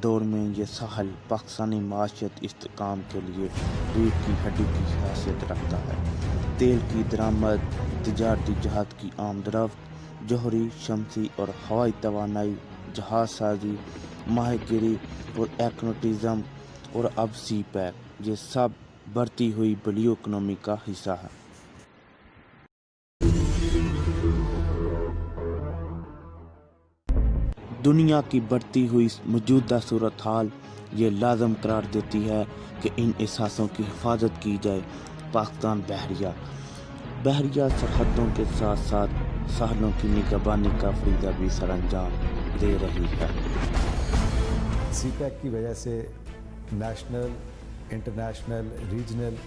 दौर में ये साहल पाकिस्तानी माशियत इस्तेकाम के लिए रीढ़ की हड्डी की हैसियत रखता है। तेल की दरामद, तिजारती जहाज की आमदरफ्त, जोहरी, शमसी और हवाई तवानाई, जहाज साजी, माहिरगिरी और एक्नोटिज़म और अब सी पैक, ये सब बढ़ती हुई ब्लू इकोनॉमी का हिस्सा है। दुनिया की बढ़ती हुई मौजूदा सूरत हाल ये लाजम करार देती है कि इन एहसासों की हिफाजत की जाए। पाकिस्तान बहरिया सरहदों के साथ साथ साहलों की निगरानी का फरीदा भी सरअंजाम दे रही है। सी पैक की वजह से नेशनल, इंटरनेशनल, रीजनल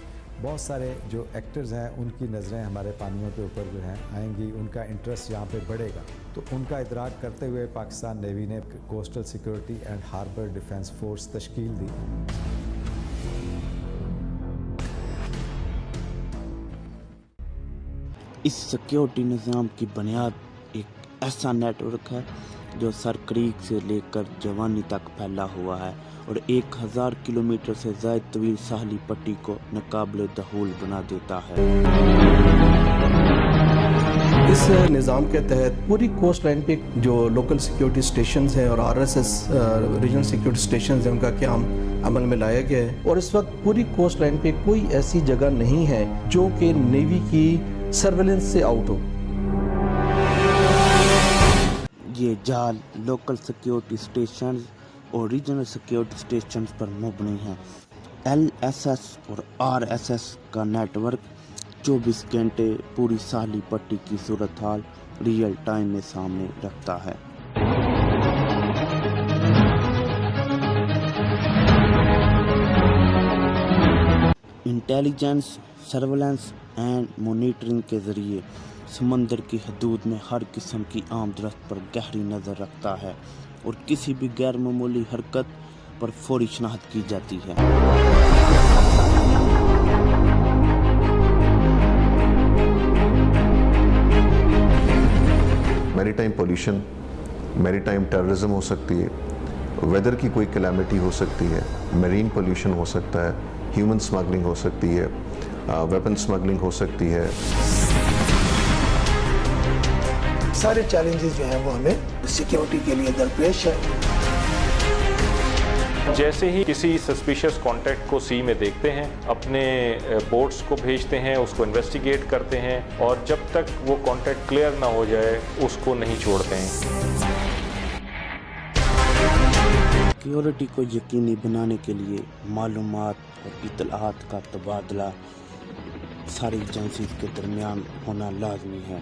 बहुत सारे जो एक्टर्स हैं उनकी नज़रें हमारे पानियों के ऊपर जो हैं आएंगी, उनका इंटरेस्ट यहाँ पे बढ़ेगा। तो उनका इदराक करते हुए पाकिस्तान नेवी ने coastal security and harbour defence force तश्कील दी। इस सिक्योरिटी निज़ाम की बुनियाद एक ऐसा नेटवर्क है जो सरक्रीक से लेकर जवानी तक फैला हुआ है और 1000 किलोमीटर से ज़्यादा तवील साहली पट्टी को नाकाबिले दखूल बना देता है। इस निज़ाम के तहत पूरी कोस्ट लाइन पे जो लोकल सिक्योरिटी स्टेशंस हैं और आरएसएस रीजनल सिक्योरिटी स्टेशंस हैं उनका क़याम अमल में लाया गया है और इस वक्त पूरी कोस्ट लाइन पे कोई ऐसी जगह नहीं है जो कि नेवी की सर्वेलेंस से आउट हो। ये जाल लोकल सिक्योरिटी स्टेशन और रीजनल सिक्योरिटी स्टेशन पर मुबनी है। LSS और RSS का नेटवर्क 24 घंटे पूरी साहली पट्टी की सूरत हाल रियल टाइम में सामने रखता है। इंटेलिजेंस, सर्वेलेंस एंड मॉनिटरिंग के ज़रिए समंदर की हदूद में हर किस्म की आमदरफ्त पर गहरी नज़र रखता है और किसी भी गैर मामूली हरकत पर फौरी शनाख्त की जाती है। मैरीटाइम पोल्यूशन, मैरीटाइम टेररिज्म हो सकती है, वेदर की कोई कैलामिटी हो सकती है, मरीन पोल्यूशन हो सकता है, ह्यूमन स्मगलिंग हो सकती है, वेपन स्मगलिंग हो सकती है। सारे चैलेंजेस जो हैं वो हमें सिक्योरिटी के लिए दरपेश है। जैसे ही किसी सस्पिशियस कॉन्टैक्ट को सी में देखते हैं, अपने बोट्स को भेजते हैं, उसको इन्वेस्टिगेट करते हैं और जब तक वो कॉन्टैक्ट क्लियर ना हो जाए उसको नहीं छोड़ते हैं। सिक्योरिटी को यकीनी बनाने के लिए मालूमात और इत्तलाआत का तबादला सारी एजेंसीज के दरमियान होना लाजमी है।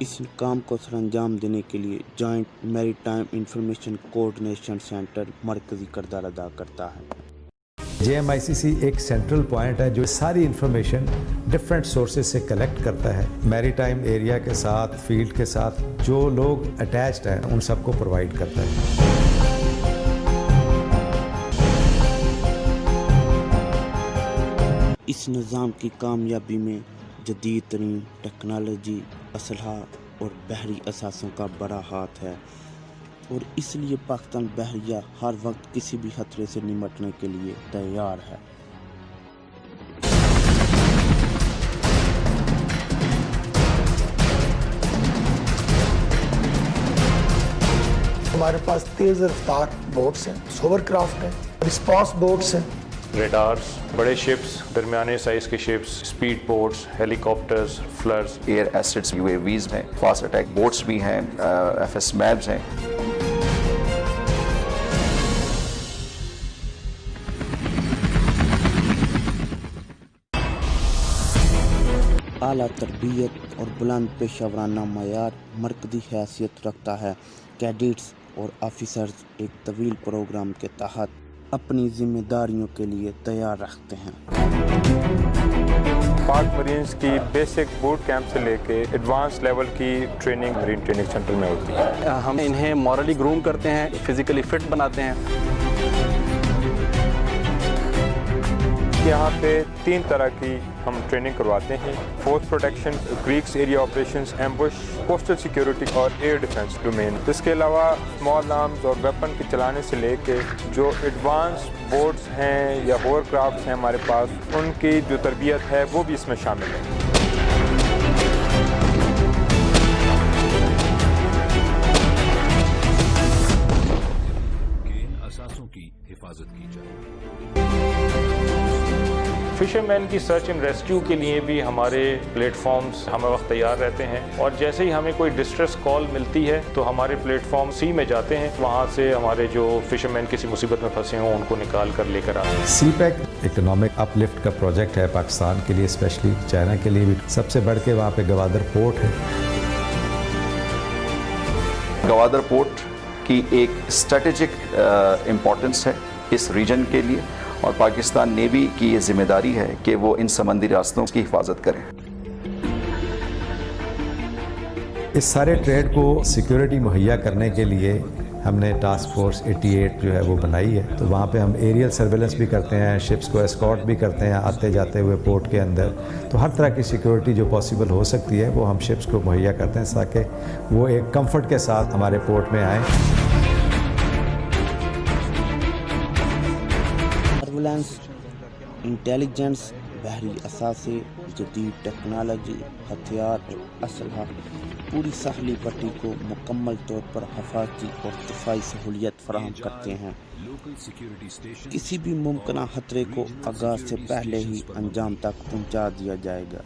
इस काम को सरअंजाम देने के लिए joint maritime information coordination centre मरकजी किरदार अदा करता है। JMICC एक सेंट्रल पॉइंट है जो सारी इंफॉर्मेशन डिफरेंट सोर्सेज से कलेक्ट करता है। मैरीटाइम एरिया के साथ, फील्ड के साथ जो लोग अटैच्ड हैं उन सबको प्रोवाइड करता है। इस निज़ाम की कामयाबी में जदीद तरीन टेक्नोलॉजी, असलहा और बहरी असासों का बड़ा हाथ है और इसलिए पाकिस्तान बहरिया हर वक्त किसी भी खतरे से निपटने के लिए तैयार है। हमारे पास तेज रफ्तार बोट्स हैं, होवरक्राफ्ट हैं, रिस्पॉन्स बोट्स हैं, रेडार्स, बड़े शिप्स, दरमियाने साइज के शिप्स, स्पीड बोट्स, हेलीकॉप्टर्स, फ्लर्स, एयर एसेट्स, UAVs हैं, फास्ट अटैक बोट्स भी हैं, FS मैब्स हैं। आला तरबियत और बुलंद पेशेवराना मयार मरकजी हैसियत रखता है। कैडेट्स और ऑफिसर्स एक तवील प्रोग्राम के तहत अपनी जिम्मेदारियों के लिए तैयार रखते हैं। पाक मरीन्स की बेसिक बूट कैंप से लेके एडवांस लेवल की ट्रेनिंग मरीन ट्रेनिंग सेंटर में होती है। हम इन्हें मॉरली ग्रूम करते हैं, फिजिकली फिट बनाते हैं। यहाँ पे 3 तरह की हम ट्रेनिंग करवाते हैं: force protection, creeks area operations, ambush, coastal security और एयर डिफेंस डोमेन। इसके अलावा स्मॉल आर्म्स और वेपन के चलाने से लेके जो एडवांस बोट्स हैं या होवरक्राफ्ट हैं हमारे पास, उनकी जो तरबियत है वो भी इसमें शामिल है। फिशरमैन की सर्च एंड रेस्क्यू के लिए भी हमारे प्लेटफॉर्म्स हमें वक्त तैयार रहते हैं, और जैसे ही हमें कोई डिस्ट्रेस कॉल मिलती है तो हमारे प्लेटफॉर्म सी में जाते हैं, वहाँ से हमारे जो फिशरमैन किसी मुसीबत में फंसे हों उनको निकाल कर लेकर आते हैं। सीपैक इकोनॉमिक अपलिफ्ट का प्रोजेक्ट है पाकिस्तान के लिए, स्पेशली चाइना के लिए भी। सबसे बढ़ के वहाँ पे गवादर पोर्ट है। गवादर पोर्ट की एक स्ट्रेटेजिक इम्पोर्टेंस है इस रीजन के लिए, और पाकिस्तान नेवी की ये जिम्मेदारी है कि वो इन समंदरी रास्तों की हिफाजत करें। इस सारे ट्रेड को सिक्योरिटी मुहैया करने के लिए हमने टास्क फोर्स 88 जो है वो बनाई है। तो वहाँ पे हम एरियल सर्वेलेंस भी करते हैं, शिप्स को एस्कॉर्ट भी करते हैं आते जाते हुए पोर्ट के अंदर। तो हर तरह की सिक्योरिटी जो पॉसिबल हो सकती है वो हम शिप्स को मुहैया करते हैं, ताकि वो एक कंफर्ट के साथ हमारे पोर्ट में आएँ। सर्विलांस, इंटेलिजेंस, बहरी असासे, जदीद टेक्नोलॉजी, हथियार और असलहा पूरी साहली पट्टी को मुकम्मल तौर पर हिफाजती और दिफाई सहूलियत फराहम करते हैं। किसी भी मुमकिन खतरे को आगाज़ से पहले ही अंजाम तक पहुंचा दिया जाएगा।